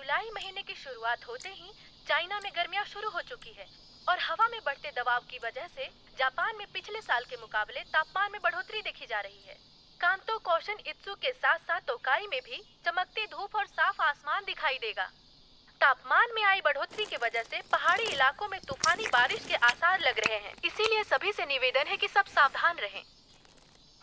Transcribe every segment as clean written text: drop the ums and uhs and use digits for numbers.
जुलाई महीने की शुरुआत होते ही चाइना में गर्मियां शुरू हो चुकी है और हवा में बढ़ते दबाव की वजह से जापान में पिछले साल के मुकाबले तापमान में बढ़ोतरी देखी जा रही है। कांतो, कोशन इत्सु के साथ साथ तोकाई में भी चमकती धूप और साफ आसमान दिखाई देगा। तापमान में आई बढ़ोतरी की वजह से पहाड़ी इलाकों में तूफानी बारिश के आसार लग रहे हैं, इसीलिए सभी से निवेदन है कि सब सावधान रहें।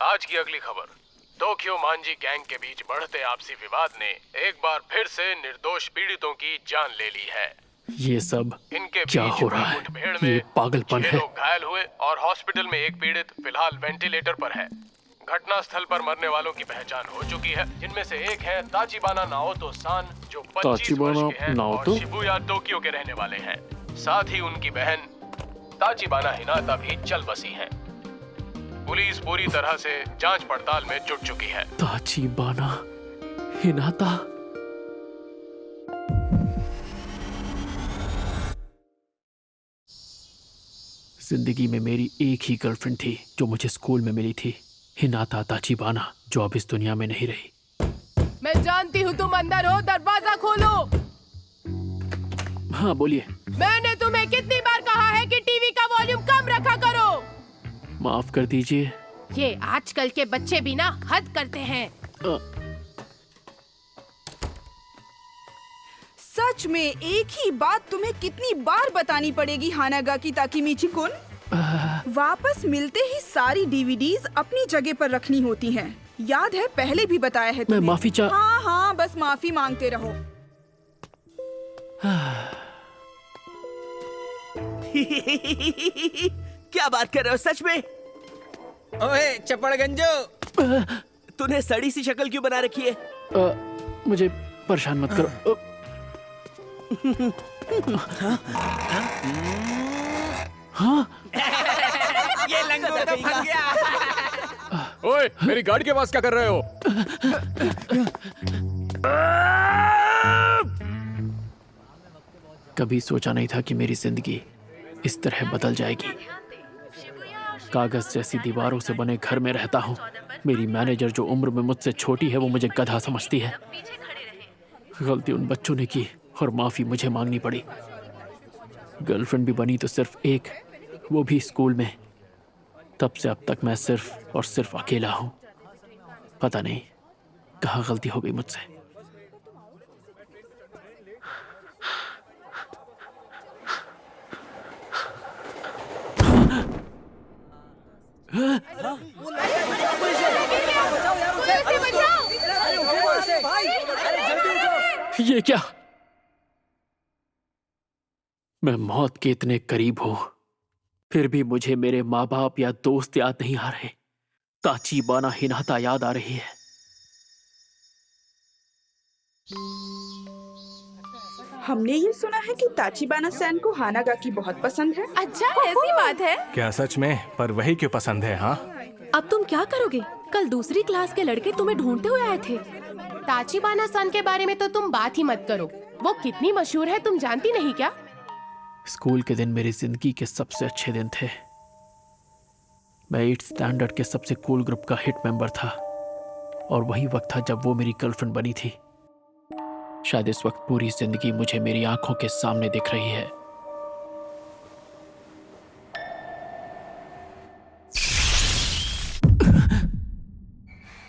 आज की अगली खबर। टोक्यो मांजी गैंग के बीच बढ़ते आपसी विवाद ने एक बार फिर से निर्दोष पीड़ितों की जान ले ली है। ये सब इनके क्या हो रहा है? ये पागलपन है। 6 लोग घायल हुए और हॉस्पिटल में एक पीड़ित फिलहाल वेंटिलेटर पर है। घटना स्थल पर मरने वालों की पहचान हो चुकी है, जिनमें से एक है ताचिबाना नाओतो सान, जो 25 वर्ष के हैं और शिबुया टोक्यो के रहने वाले हैं। साथ ही उनकी बहन ताचिबाना हिनाता भी चल बसी हैं। पुलिस पूरी तरह से जांच पड़ताल में जुट चुकी है। ताचिबाना हिनाता। जिंदगी में मेरी एक ही गर्लफ्रेंड थी जो मुझे स्कूल में मिली थी, हिनाता ताचिबाना, जो अब इस दुनिया में नहीं रही। मैं जानती हूँ तुम अंदर हो, दरवाजा खोलो। हाँ बोलिए। मैंने तुम्हें कितनी बार कहा है कि टीवी का वॉल्यूम कम रखा करो। माफ कर दीजिए। ये आजकल के बच्चे भी ना हद करते हैं। सच में एक ही बात तुम्हें कितनी बार बतानी पड़ेगी हानागाकी ताकेमिची-कुन? वापस मिलते ही सारी डीवीडीज अपनी जगह पर रखनी होती हैं। याद है पहले भी बताया है तुम्हें। मैं माफी हाँ हाँ, बस माफी मांगते रहो। क्या बात कर रहे हो सच में? ओए चपड़गंजो, तूने सड़ी सी शक्ल क्यों बना रखी है? मुझे परेशान मत करो। हाँ? ये लंगोट तो फंस गया। ओए, मेरी गाड़ी के पास क्या कर रहे हो? कभी सोचा नहीं था कि मेरी जिंदगी इस तरह बदल जाएगी। कागज जैसी दीवारों से बने घर में रहता हूँ। मेरी मैनेजर, जो उम्र में मुझसे छोटी है, वो मुझे गधा समझती है। गलती उन बच्चों ने की और माफी मुझे मांगनी पड़ी। गर्लफ्रेंड भी बनी तो सिर्फ एक, वो भी स्कूल में। तब से अब तक मैं सिर्फ और सिर्फ अकेला हूँ। पता नहीं कहाँ गलती हो गई मुझसे। ये क्या? मैं मौत के इतने करीब हूं, फिर भी मुझे मेरे माँ बाप या दोस्त याद नहीं आ रहे। ताचिबाना हिनाता याद आ रही है। हमने ये सुना है कि ताचिबाना सैन को हानागाकी बहुत पसंद है। अच्छा, ऐसी बात है क्या सच में? पर वही क्यों पसंद है? हाँ, अब तुम क्या करोगे? कल दूसरी क्लास के लड़के तुम्हें ढूंढते हुए आए थे। ताचिबाना सन के बारे में तो तुम बात ही मत करो। वो कितनी मशहूर है तुम जानती नहीं क्या? स्कूल के दिन मेरी जिंदगी के सबसे अच्छे दिन थे। मैं 8th स्टैंडर्ड के सबसे कूल ग्रुप का हिट मेंबर था और वही वक्त था जब वो मेरी गर्लफ्रेंड बनी थी। शायद इस वक्त पूरी जिंदगी मुझे मेरी आंखों के सामने दिख रही है।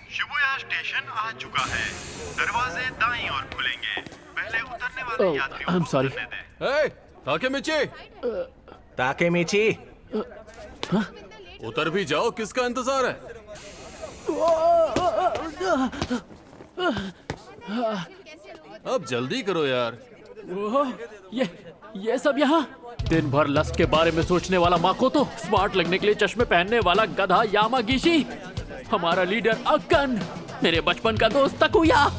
शिबुया स्टेशन आ चुका है। दरवाजे दाईं ओर खुलेंगे। पहले उतरने वाले यात्रियों I am sorry. Takemichi, Takemichi, उतर भी जाओ, किसका इंतजार है? अब जल्दी करो यार। ये सब यहाँ? दिन भर लस्ट के बारे में सोचने वाला माकोतो, स्मार्ट लगने के लिए चश्मे पहनने वाला गधा यामागिशी, हमारा लीडर अक्कन, मेरे बचपन का दोस्त तकुया।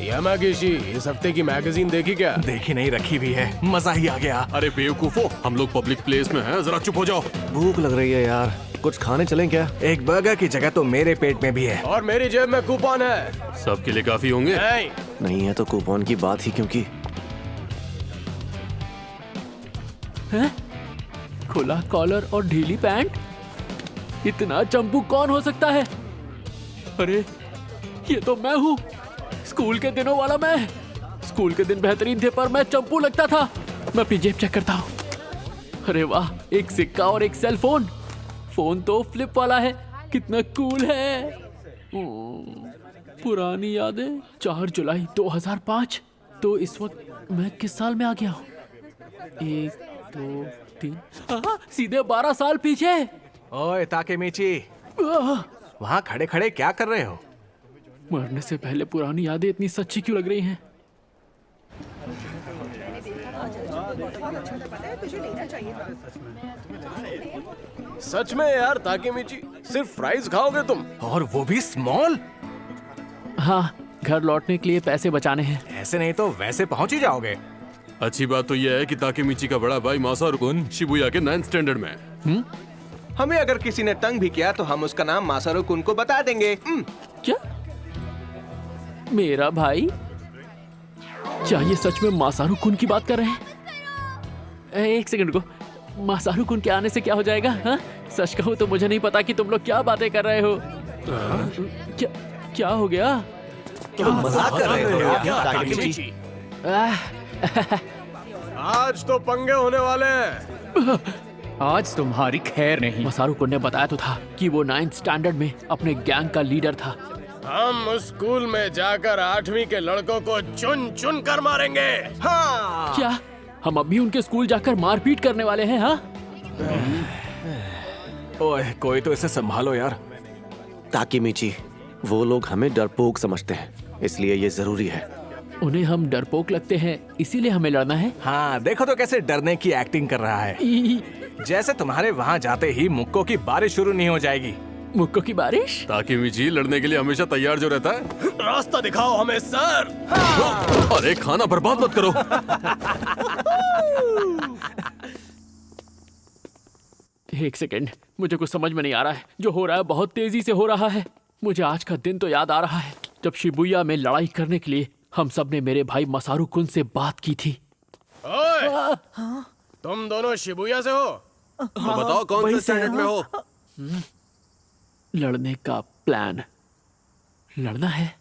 यामागिशी, इस हफ्ते की मैगजीन देखी क्या? देखी नहीं, रखी भी है। मजा ही आ गया। अरे बेवकूफो, हम लोग पब्लिक प्लेस में हैं, जरा चुप हो जाओ। भूख लग रही है यार, कुछ खाने चलें क्या? एक बर्गर की जगह तो मेरे पेट में भी है। और मेरी जेब में कूपन है। सबके लिए काफी होंगे। नहीं है तो कूपन की बात ही क्योंकि है? खुला कॉलर और ढीली पैंट? इतना चंपू कौन हो सकता है? अरे ये तो मैं हूँ, स्कूल के दिनों वाला मैं। स्कूल के दिन बेहतरीन थे पर मैं चंपू लगता था। मैं अपनी जेब चेक करता हूँ। अरे वाह, एक सिक्का और एक सेल फोन। फोन तो फ्लिप वाला है, कितना कूल है। पुरानी यादें। 4 जुलाई 2005। तो इस वक्त मैं किस साल में आ गया हूँ? 1 2 3 सीधे 12 साल पीछे। ओए ताकेमीची, वहाँ खड़े खड़े क्या कर रहे हो? मरने से पहले पुरानी यादें इतनी सच्ची क्यों लग रही हैं? सच में यार ताकेमीची, सिर्फ फ्राइज खाओगे तुम? और वो भी स्मॉल? हाँ, घर लौटने के लिए पैसे बचाने हैं। ऐसे नहीं तो वैसे पहुंच ही जाओगे। अच्छी बात तो यह है कि ताकेमीची का बड़ा भाई मासारू-कुन शिबुया के 9th स्टैंडर्ड में है। हमें अगर किसी ने तंग भी किया तो हम उसका नाम मासारू-कुन को बता देंगे। क्या? मेरा भाई? क्या ये सच में मासारू-कुन की बात कर रहे हैं? एक सेकंड को, मासारू-कुन के आने से क्या हो जाएगा? हाँ? सच कहूँ तो मुझे नहीं पता कि तुम लोग क्या बातें कर रहे हो। क्या हो गया? मजाक कर रहे हो क्या ताकेमीची? आज तो पंगे होने वाले हैं। आज तुम्हारी खैर नहीं। मासारू-कुन ने बताया तो था कि वो 9th स्टैंडर्ड में अपने गैंग का लीडर था। हम स्कूल में जाकर 8वीं के लड़कों को चुन चुन कर मारेंगे। हाँ। क्या हम अभी उनके स्कूल जाकर मारपीट करने वाले हैं? हाँ? ओए, कोई तो इसे संभालो यार। ताकेमीची, वो लोग हमें डरपोक समझते हैं, इसलिए ये जरूरी है। उन्हें हम डरपोक लगते हैं, इसीलिए हमें लड़ना है। हाँ, देखो तो कैसे डरने की एक्टिंग कर रहा है। जैसे तुम्हारे वहाँ जाते ही मुक्कों की बारिश शुरू नहीं हो जाएगी। मुक्कों की बारिश? ताकेमीची लड़ने के लिए हमेशा तैयार जो रहता है। रास्ता दिखाओ हमें सर। अरे खाना बर्बाद मत करो। एक सेकेंड, मुझे कुछ समझ में नहीं आ रहा है। जो हो रहा है बहुत तेजी से हो रहा है। मुझे आज का दिन तो याद आ रहा है जब शिबुया में लड़ाई करने के लिए हम सब ने मेरे भाई मासारू-कुन से बात की थी। ओए, तुम दोनों शिबुया से हो? तो बताओ कौन से स्टैंडर्ड में हो? लड़ने का प्लान। लड़ना है?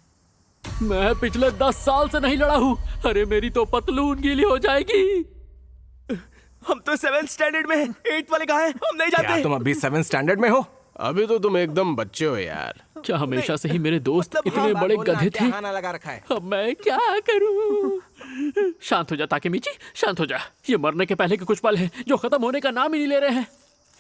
मैं पिछले 10 साल से नहीं लड़ा हूँ। अरे मेरी तो पतलून गीली हो जाएगी। हम तो 7th स्टैंडर्ड में हैं। 8th वाले कहाँ हैं? हम नहीं क्या जानते। तुम अभी 7th स्टैंडर्ड में हो? अभी तो तुम एकदम बच्चे हो यार। क्या हमेशा से ही मेरे दोस्त मतलब इतने बड़े गधे थे? लगा रखा है। अब मैं क्या करूं? शांत हो जा ताकेमीची, शांत हो जा। ये मरने के पहले के कुछ पल हैं जो खत्म होने का नाम ही नहीं ले रहे हैं।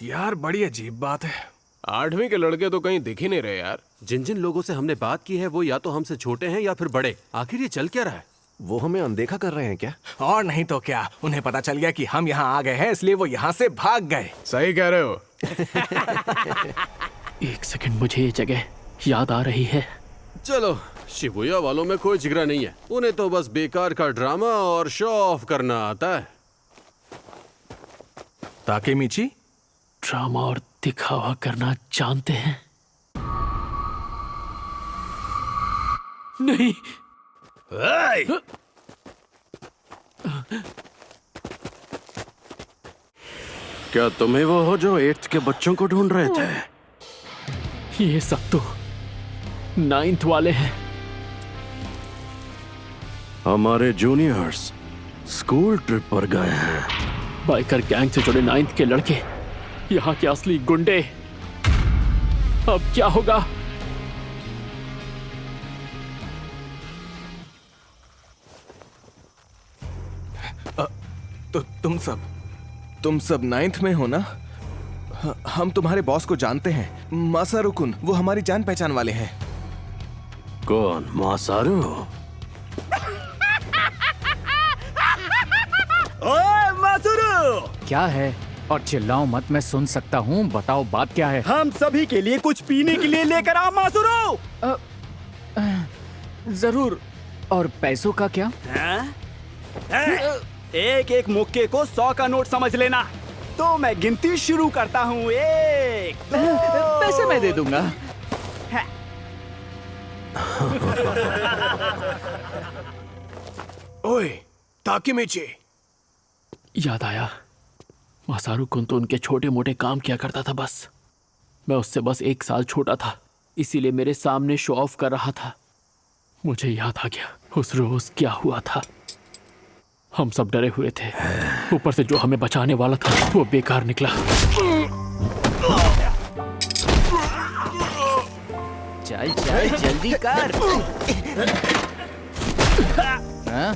यार बड़ी अजीब बात है। 8वीं के लड़के तो कहीं दिख ही नहीं रहे यार। जिन जिन लोगों से हमने बात की है वो या तो हमसे छोटे हैं या फिर बड़े। आखिर ये चल क्या रहा है? वो हमें अनदेखा कर रहे हैं क्या? और नहीं तो क्या, उन्हें पता चल गया कि हम यहाँ आ गए हैं, इसलिए वो यहाँ से भाग गए। सही कह रहे हो। एक सेकंड, मुझे ये जगह याद आ रही है। चलो, शिबुया वालों में कोई जिगरा नहीं है। उन्हें तो बस बेकार का ड्रामा और शो ऑफ करना आता है। ताकेमीची, ड्रामा और दिखावा करना जानते हैं? नहीं। क्या तुम्हें वो हो जो 8th के बच्चों को ढूंढ रहे थे? ये सब तो 9th वाले हैं। हमारे जूनियर्स स्कूल ट्रिप पर गए हैं। बाइकर गैंग से जुड़े 9th के लड़के, यहाँ के असली गुंडे। अब क्या होगा? तो तुम सब 9th में हो ना? हम तुम्हारे बॉस को जानते हैं, मासारू-कुन। वो हमारी जान पहचान वाले हैं। कौन? मासारू? ओए मासारू! क्या है? और चिल्लाओ मत, मैं सुन सकता हूँ। बताओ बात क्या है? हम सभी के लिए कुछ पीने के लिए लेकर आओ मासारू। जरूर। और पैसों का क्या? एक एक मुक्के को 100 का नोट समझ लेना। तो मैं गिनती शुरू करता हूँ। 1 पैसे मैं दे दूंगा। ओए ताकेमीची, याद आया, मासारू-कुन तो उनके छोटे मोटे काम किया करता था बस। मैं उससे बस 1 साल छोटा था, इसीलिए मेरे सामने शो ऑफ कर रहा था। मुझे याद आ गया उस रोज क्या हुआ था। हम सब डरे हुए थे। ऊपर से जो हमें बचाने वाला था वो बेकार निकला। चल चल जल्दी कर। हाँ?